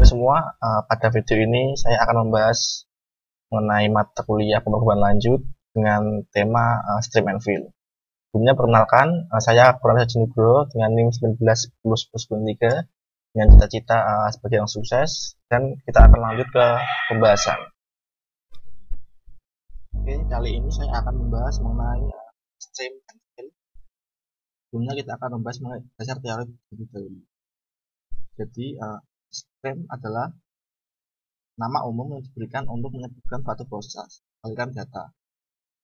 semua, pada video ini saya akan membahas mengenai mata kuliah pemrograman lanjut dengan tema Stream and Field. Sebelumnya perkenalkan, saya Purwansyah Nugroho dengan NIM 191093 dengan cita-cita sebagai yang sukses, dan kita akan lanjut ke pembahasan. Oke, kali ini saya akan membahas mengenai Stream and Field. Sebelumnya kita akan membahas mengenai dasar teori terlebih dahulu. Jadi, stream adalah nama umum yang diberikan untuk menyebutkan suatu proses aliran data.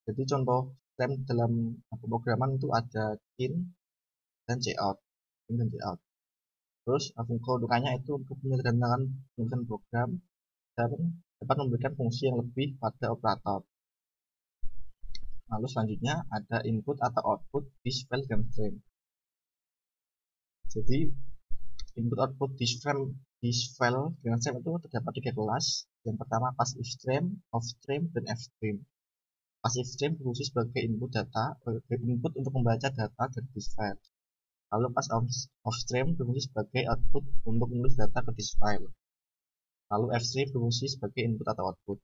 Jadi contoh stream dalam pemrograman itu ada in dan cout. Terus keuntungannya itu untuk menyederhanakan penulisan program dan dapat memberikan fungsi yang lebih pada operator. Lalu selanjutnya ada input atau output this file dan stream. Jadi input output this file dengan stream itu terdapat 3 kelas. Yang pertama passive stream, off stream, dan f stream. Passive stream berfungsi sebagai input untuk membaca data dari this file. Lalu pas off stream berfungsi sebagai output untuk menulis data ke this file. Lalu f stream berfungsi sebagai input atau output,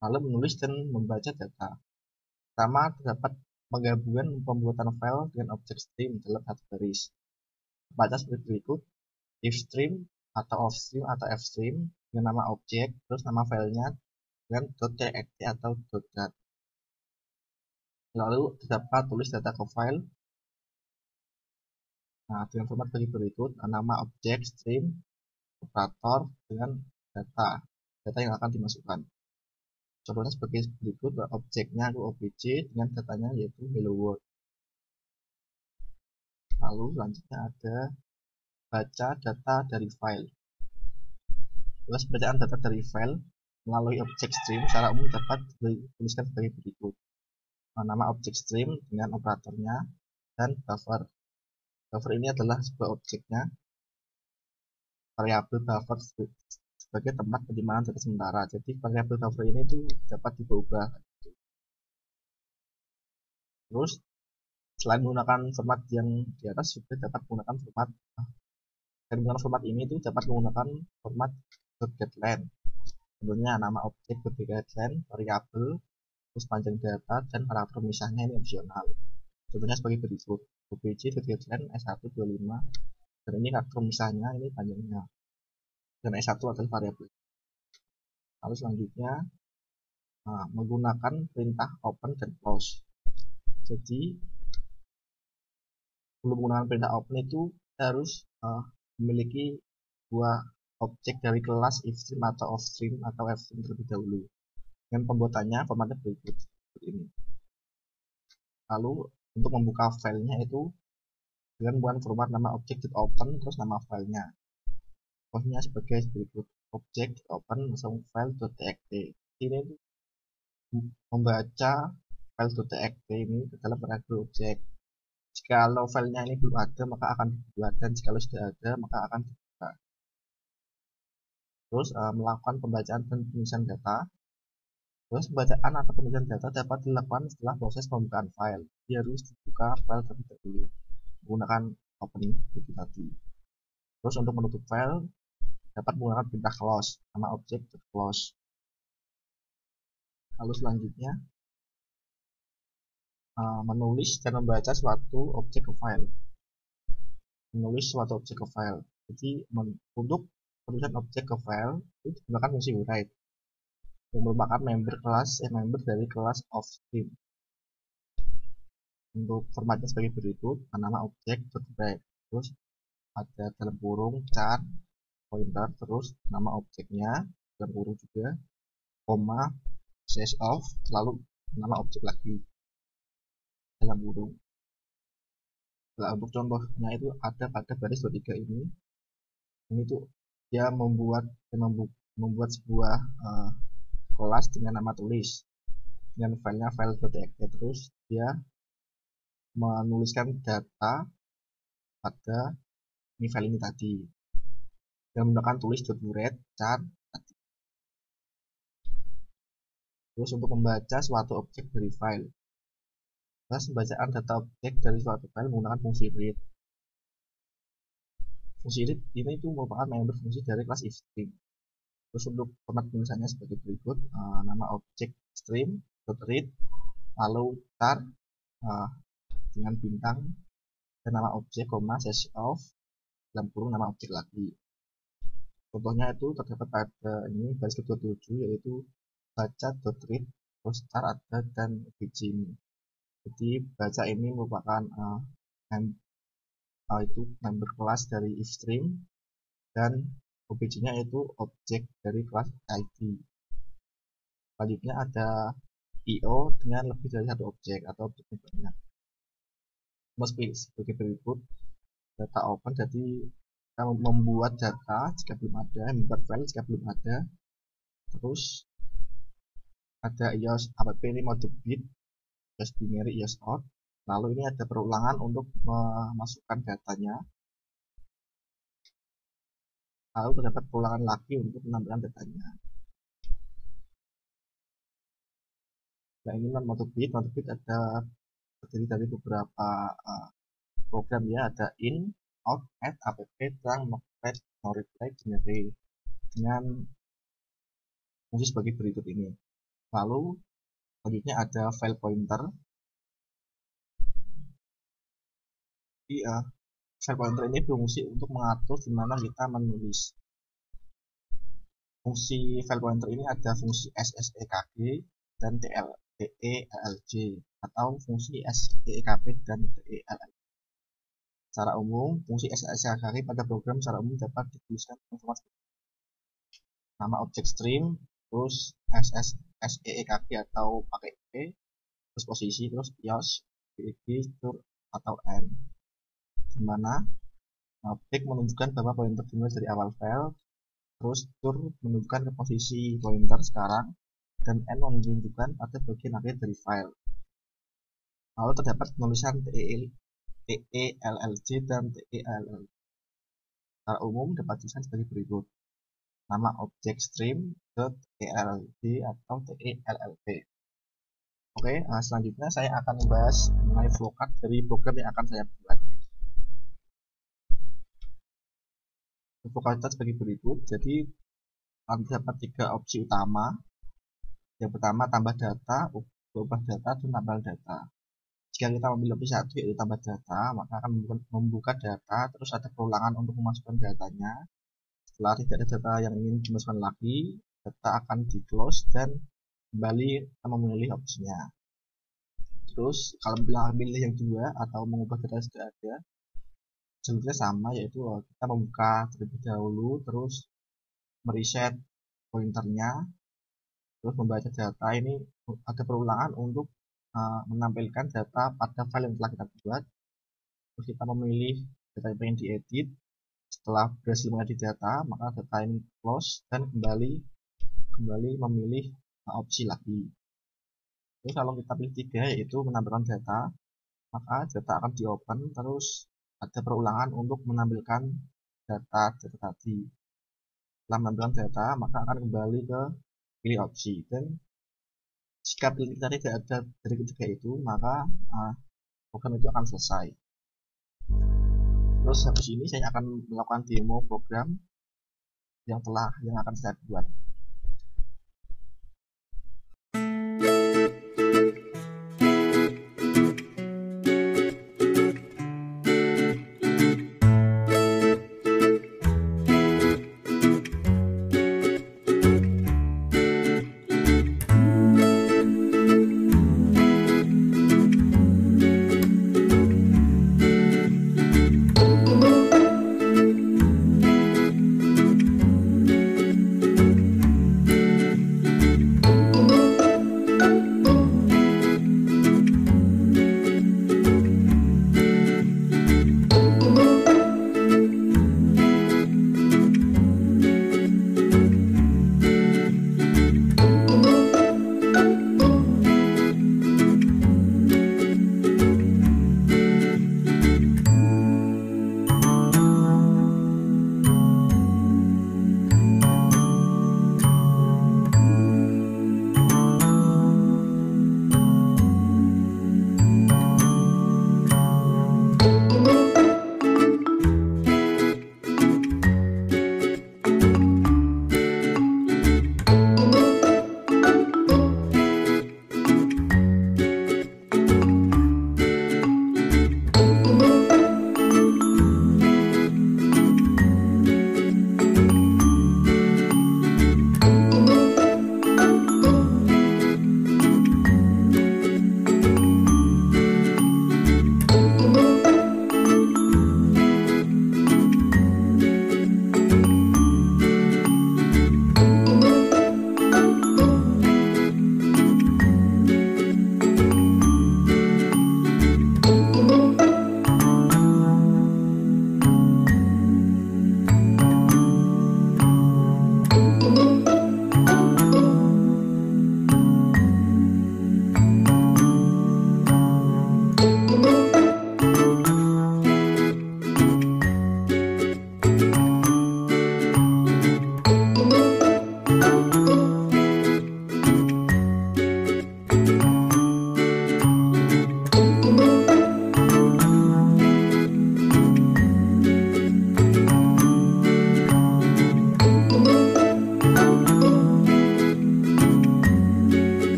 lalu menulis dan membaca data. Pertama, terdapat penggabungan pembuatan file dengan objek stream dalam satu baris. Baca seperti berikut: if stream atau off stream atau f stream dengan nama objek, terus nama filenya dengan .txt atau .dat. Lalu terdapat tulis data ke file. Nah, dengan format seperti berikut: nama objek, stream, operator dengan data yang akan dimasukkan. Contohnya sebagai berikut: objeknya itu obj dengan datanya yaitu hello world. Lalu selanjutnya ada baca data dari file. Tugas bacaan data dari file melalui objek stream secara umum dapat dituliskan sebagai berikut: nama objek stream dengan operatornya dan buffer. Buffer ini adalah sebuah objeknya, variabel buffer sebagai tempat penyimpanan data sementara. Jadi variabel buffer ini itu dapat diubah. Terus selain menggunakan format yang di atas, juga dapat menggunakan format ini itu dapat menggunakan format .getLength. Contohnya nama objek .getLength, variabel, terus panjang data, dan karakter misalnya ini opsional. Contohnya sebagai berikut: obj.getLength s125, dan ini karakter misalnya ini panjangnya, dan s1 adalah variabel. Lalu selanjutnya menggunakan perintah open dan close. Jadi sebelum menggunakan perintah open itu harus memiliki dua objek dari kelas ifstream atau offstream atau fstream terlebih dahulu. Dengan pembuatannya formatnya berikut seperti ini. Lalu untuk membuka filenya itu dengan menggunakan format nama objek.open terus nama filenya. Contohnya sebagai berikut: objek.open langsung file.txt. Ini membaca file.txt ini ke dalam variabel objek. Jikalau filenya ini belum ada maka akan dibuat, dan jika sudah ada maka akan dibuka. Terus melakukan pembacaan dan penulisan data. Terus pembacaan atau penulisan data dapat dilakukan setelah proses pembukaan file. Dia harus dibuka file terlebih dahulu menggunakan open itu tadi. Terus untuk menutup file dapat menggunakan perintah close, nama objek close. Lalu selanjutnya menulis dan membaca suatu objek ke file. Jadi untuk penulisan objek ke file itu digunakan fungsi write yang merupakan member dari kelas offstream. Untuk formatnya sebagai berikut: nama objek.write, terus ada dalam kurung char pointer, terus nama objeknya dalam kurung juga, koma, slash off, lalu nama objek lagi dalam kurung. Nah, untuk contohnya itu ada pada baris 23 ini tuh dia membuat sebuah kelas dengan nama tulis dengan filenya file.txt, terus dia menuliskan data pada file ini tadi dan menggunakan tulis.read char tadi. Terus untuk membaca suatu objek dari file, terus pembacaan data objek dari suatu file menggunakan fungsi read. Fungsi ini itu merupakan member fungsi dari kelas ifstream. Terus untuk format tulisannya sebagai berikut, nama objek stream .read, lalu tar dengan bintang, dan nama objek, session of, dalam kurung nama objek lagi. Contohnya itu terdapat pada ini baris ke-27, yaitu baca.read, terus tar ada, dan obj ini. Jadi baca ini merupakan itu member kelas dari ifstream, dan objeknya itu objek dari kelas id. Selanjutnya ada io dengan lebih dari satu objek atau objeknya banyak. Sebagai berikut, data open, jadi kita membuat data jika belum ada, membuat file jika belum ada. Terus ada ios app ini mode bit, ios binary, ios out. Lalu ini ada perulangan untuk memasukkan datanya. Lalu terdapat perulangan lagi untuk menambahkan datanya. Nah, ini mode bit ada terdiri dari beberapa program ya, ada in, out, add, app, trunk, notepad, no reply, generate dengan fungsi sebagai berikut ini. Lalu selanjutnya ada file pointer. Jadi file pointer ini berfungsi untuk mengatur di mana kita menulis. Fungsi file pointer ini ada fungsi ssekg dan telj, atau fungsi sekp dan tell. Secara umum, fungsi ssekg pada program secara umum dapat dituliskan informasi nama objek stream, terus sekg atau pakai p, terus posisi, terus ios, bg, tur atau n, dimana objek menunjukkan bahwa pointer dimulai dari awal file, terus tur menunjukkan ke posisi pointer sekarang, dan n menunjukkan pada bagian akhir dari file. Lalu terdapat penulisan TELLJ dan TELL. Secara umum dapat dituliskan sebagai berikut: nama objek stream.TELLJ atau TELLP. Oke, selanjutnya saya akan membahas mengenai flowcard dari program yang akan saya buat. Flowcard sebagai berikut. Jadi terdapat 3 opsi utama. Yang pertama, tambah data, ubah data, dan tambah data. Jika kita memilih opsi 1 yaitu tambah data, maka akan membuka data, terus ada perulangan untuk memasukkan datanya. Setelah tidak ada data yang ingin dimasukkan lagi, data akan di close dan kembali kita memilih opsinya. Terus kalau pilih yang kedua atau mengubah data yang sudah ada, jalurnya sama, yaitu kita membuka terlebih dahulu, terus mereset pointernya, terus membaca data. Ini ada perulangan untuk menampilkan data pada file yang telah kita buat. Terus kita memilih data yang ingin diedit. Setelah berhasil mengedit data, maka data ini close dan kembali memilih opsi lagi. Terus kalau kita pilih 3 yaitu menampilkan data, maka data akan di open, terus ada perulangan untuk menampilkan data tadi. Setelah menampilkan data, maka akan kembali ke pilih opsi, dan jika pilih kita tidak ada dari ketiga itu, maka program itu akan selesai. Terus habis ini saya akan melakukan demo program yang akan saya buat.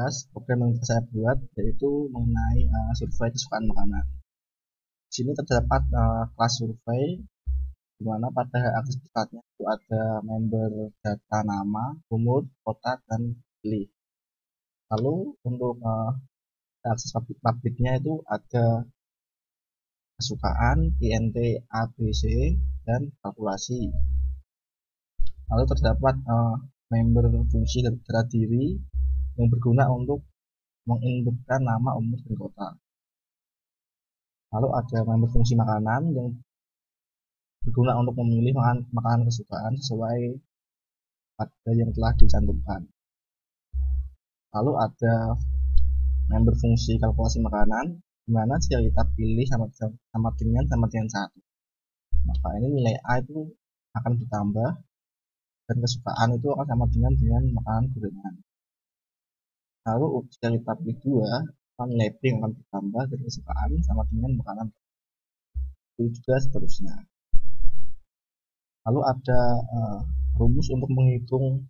bahas program yang saya buat, yaitu mengenai survei kesukaan makanan. Di sini terdapat kelas survei di mana pada akses pusatnya itu ada member data nama, umur, kota, dan pilih. Lalu untuk akses publiknya itu ada kesukaan, INT, ABC, dan kalkulasi. Lalu terdapat member fungsi data diri yang berguna untuk menginputkan nama, umur, dan kota. Lalu ada member fungsi makanan yang berguna untuk memilih makanan kesukaan sesuai pada yang telah dicantumkan. Lalu ada member fungsi kalkulasi makanan, di mana jika kita pilih sama dengan 1, maka ini nilai A itu akan ditambah dan kesukaan itu akan sama dengan makanan gorengan. Lalu jika kita pilih 2, maka nilai B akan ditambah dan kesukaan sama dengan makanan, itu juga seterusnya. Lalu ada rumus untuk menghitung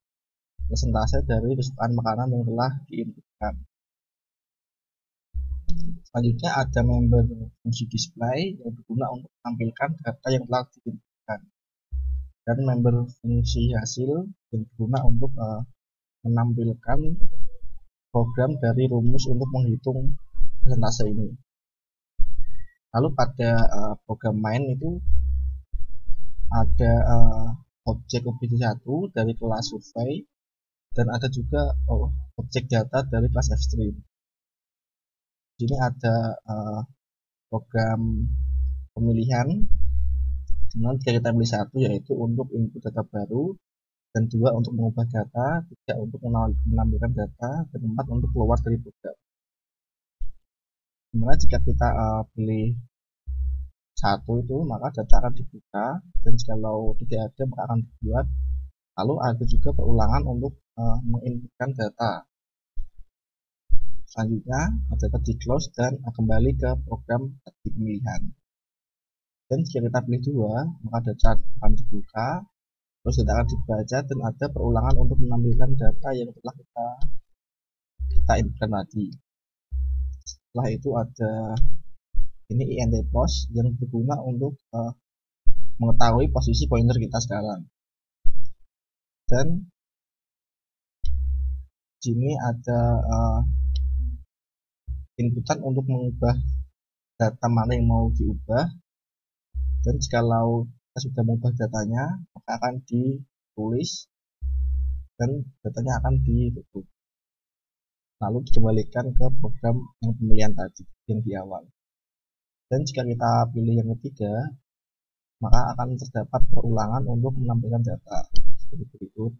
persentase dari kesukaan makanan yang telah diinputkan. Selanjutnya ada member fungsi display yang berguna untuk menampilkan data yang telah diinputkan, dan member fungsi hasil yang berguna untuk menampilkan program dari rumus untuk menghitung persentase ini. Lalu pada program main itu ada objek OBJ1 dari kelas survei, dan ada juga objek data dari kelas fstream. Di sini ada program pemilihan, dimana jika kita pilih 1 yaitu untuk input data baru, dan 2 untuk mengubah data, 3 untuk menampilkan data, dan 4 untuk keluar dari program. Dimana jika kita pilih 1 itu, maka data akan dibuka, dan jikalau tidak ada maka akan dibuat. Lalu ada juga perulangan untuk menginputkan data. Selanjutnya data di close dan kembali ke program di pemilihan. Dan jika kita pilih 2, maka data akan dibuka, terus data akan dibaca, dan ada perulangan untuk menampilkan data yang telah kita inputkan tadi. Setelah itu ada ini INT post yang berguna untuk mengetahui posisi pointer kita sekarang. Dan sini ada inputan untuk mengubah data mana yang mau diubah, dan jikalau kita sudah mengubah datanya maka akan ditulis dan datanya akan ditutup, lalu dikembalikan ke program yang pemilihan tadi yang di awal. Dan jika kita pilih yang ketiga, maka akan terdapat perulangan untuk menampilkan data seperti berikut.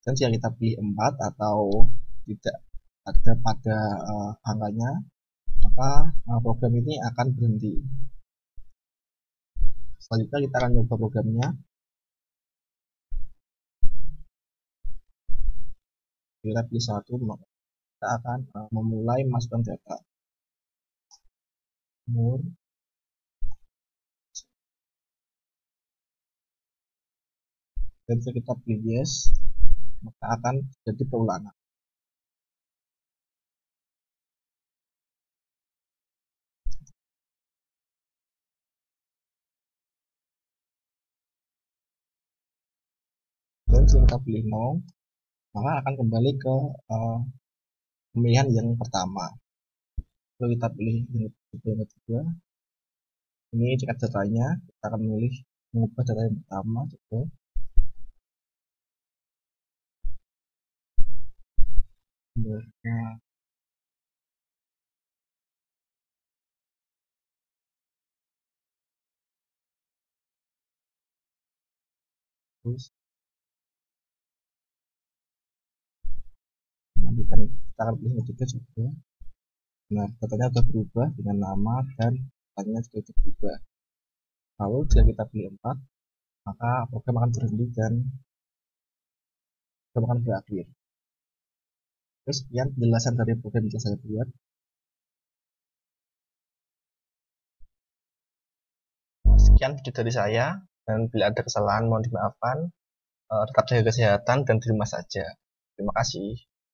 Dan jika kita pilih 4 atau tidak ada pada angkanya, maka program ini akan berhenti. Selanjutnya kita akan coba programnya. Kita pilih 1, maka kita akan memulai masukkan data. Umur, dan jika kita pilih yes, maka akan jadi perulangan. Dan jika kita pilih no, maka akan kembali ke pemilihan yang pertama. Lalu kita pilih yang kedua, ini cek datanya, kita akan memilih mengubah data yang pertama juga. Terus kita akan pilih yang ketiga juga. Nah, datanya sudah berubah dengan nama dan datanya sudah berubah. Lalu jika kita pilih 4, maka program akan berhenti dan program akan berakhir. Terus sekian penjelasan dari program yang saya buat. Sekian video dari saya, dan bila ada kesalahan mohon dimaafkan. Tetap jaga kesehatan dan di rumah saja. Terima kasih.